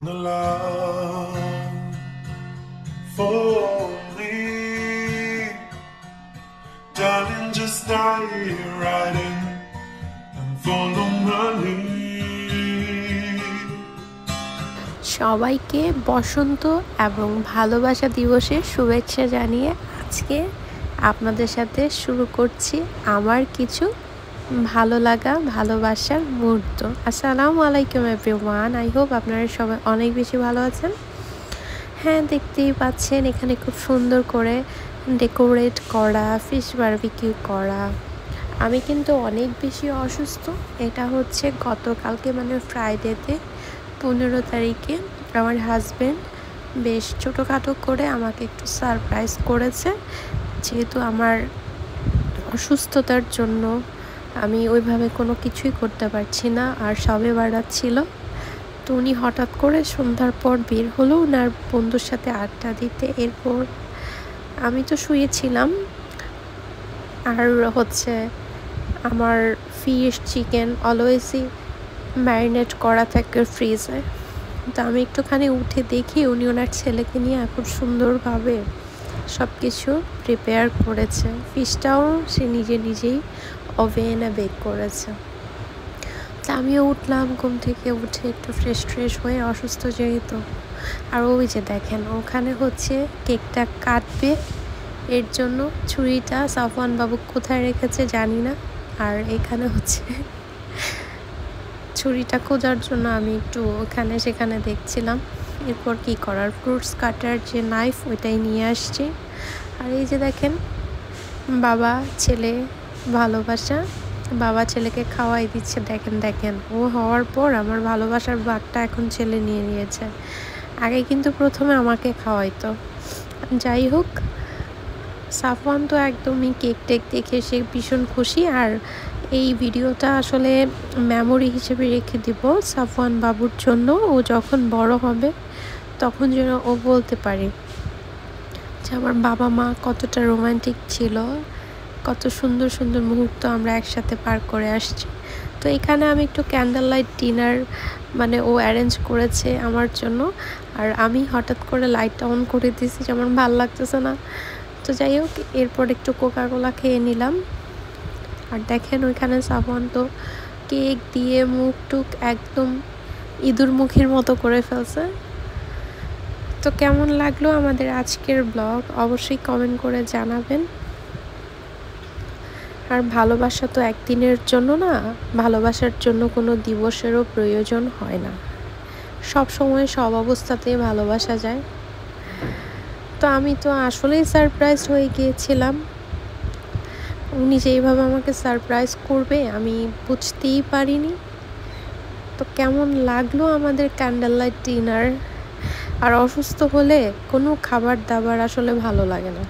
The love for me, darling, just stay right in and follow my lead. সবাইকে বসন্ত এবং ভালোবাসা দিবসের শুভেচ্ছা জানিয়ে আজকে আপনাদের সাথে শুরু করছি আমার কিছু ভালো লাগা ভালোবাসার মুহূর্ত। আসসালামু আলাইকুম এভরিওয়ান, আই হোপ আপনারা সবাই অনেক বেশি ভালো আছেন। হ্যাঁ, দেখতেই পাচ্ছেন এখানে খুব সুন্দর করে ডেকোরেট করা, ফিশ বারবিকিউ করা। আমি কিন্তু অনেক বেশি অসুস্থ। এটা হচ্ছে গতকালকে মানে ফ্রাইডেতে 15 তারিখে আমার হাজব্যান্ড বেশ ছোটোখাটো করে আমাকে একটু সারপ্রাইজ করেছে, যেহেতু আমার অসুস্থতার জন্য আমি ওইভাবে কোনো কিছুই করতে পারছি না। আর সবে বারাত ছিল, তো উনি হঠাৎ করে সন্ধ্যার পর বের হলো ওনার বন্ধুর সাথে আড্ডা দিতে। এরপর আমি তো শুয়েছিলাম, আর হচ্ছে আমার ফিশ চিকেন অলওয়েজই ম্যারিনেট করা থাকে ফ্রিজে। তো আমি একটুখানি উঠে দেখি উনি ওনার ছেলেকে নিয়ে খুব সুন্দরভাবে সব কিছু প্রিপেয়ার করেছে। ফিশটাও সে নিজেই ওভেনে বেক করেছে। তা আমিও উঠলাম, ঘুম থেকে উঠে একটু ফ্রেশ হয়ে, অসুস্থ যেহেতু। আর ওই যে দেখেন ওখানে হচ্ছে কেকটা কাটবে, এর জন্য ছুরিটা সাফওয়ান বাবু কোথায় রেখেছে জানি না। আর এখানে হচ্ছে ছুরিটা খোঁজার জন্য আমি একটু ওখানে সেখানে দেখছিলাম। এরপর কি করার, ফ্রুটস কাটার যে নাইফ ওইটাই নিয়ে আসছি। আর এই যে দেখেন বাবা ছেলে ভালোবাসা, বাবা ছেলেকে খাওয়াই দিচ্ছে। দেখেন ও হওয়ার পর আমার ভালোবাসার ভাগটা এখন ছেলে নিয়ে নিয়েছে। আগে কিন্তু প্রথমে আমাকে খাওয়াইতো। যাই হোক, সাফওয়ান তো একদমই কেক টেক দেখে সে ভীষণ খুশি। আর এই ভিডিওটা আসলে মেমোরি হিসেবে রেখে দিব সাফওয়ান বাবুর জন্য। ও যখন বড় হবে তখন যেন ও বলতে পারে যে আমার বাবা মা কতটা রোমান্টিক ছিল, কত সুন্দর মুহূর্ত আমরা একসাথে পার করে আসছি। তো এখানে আমি একটু ক্যান্ডেল লাইট ডিনার মানে ও অ্যারেঞ্জ করেছে আমার জন্য। আর আমি হঠাৎ করে লাইটটা অন করে দিয়েছি, যেমন ভাল লাগতেছে না। তো যাই হোক, এরপর একটু কোকাকোলা খেয়ে নিলাম। আর দেখেন ওইখানে সাফওয়ান তো কেক দিয়ে মুখ টুক একদম ইঁদুর মুখের মতো করে ফেলছে। তো কেমন লাগলো আমাদের আজকের ব্লগ অবশ্যই কমেন্ট করে জানাবেন। আর ভালোবাসা তো একদিনের জন্য না, ভালোবাসার জন্য কোনো দিবসেরও প্রয়োজন হয় না, সব সময় সব অবস্থাতেই ভালোবাসা যায়। তো আমি তো আসলেই সারপ্রাইজ হয়ে গিয়েছিলাম। উনি যেইভাবে আমাকে সারপ্রাইজ করবে আমি বুঝতেই পারিনি। তো কেমন লাগলো আমাদের ক্যান্ডেল লাইট ডিনার। আর অসুস্থ হলে কোনো খাবার দাবার আসলে ভালো লাগে না।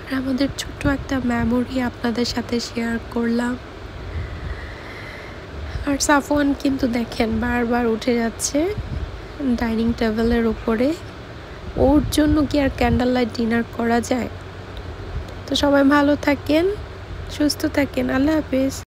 আর আমাদের ছোট্ট একটা মেমোরি আপনাদের সাথে শেয়ার করলাম। আর সাফওয়ান কিন্তু দেখেন বারবার উঠে যাচ্ছে ডাইনিং টেবিলের উপরে। ওর জন্য কি আর ক্যান্ডেল লাইট ডিনার করা যায়? তো সবাই ভালো থাকেন, সুস্থ থাকেন, আল্লাহ হাফেজ।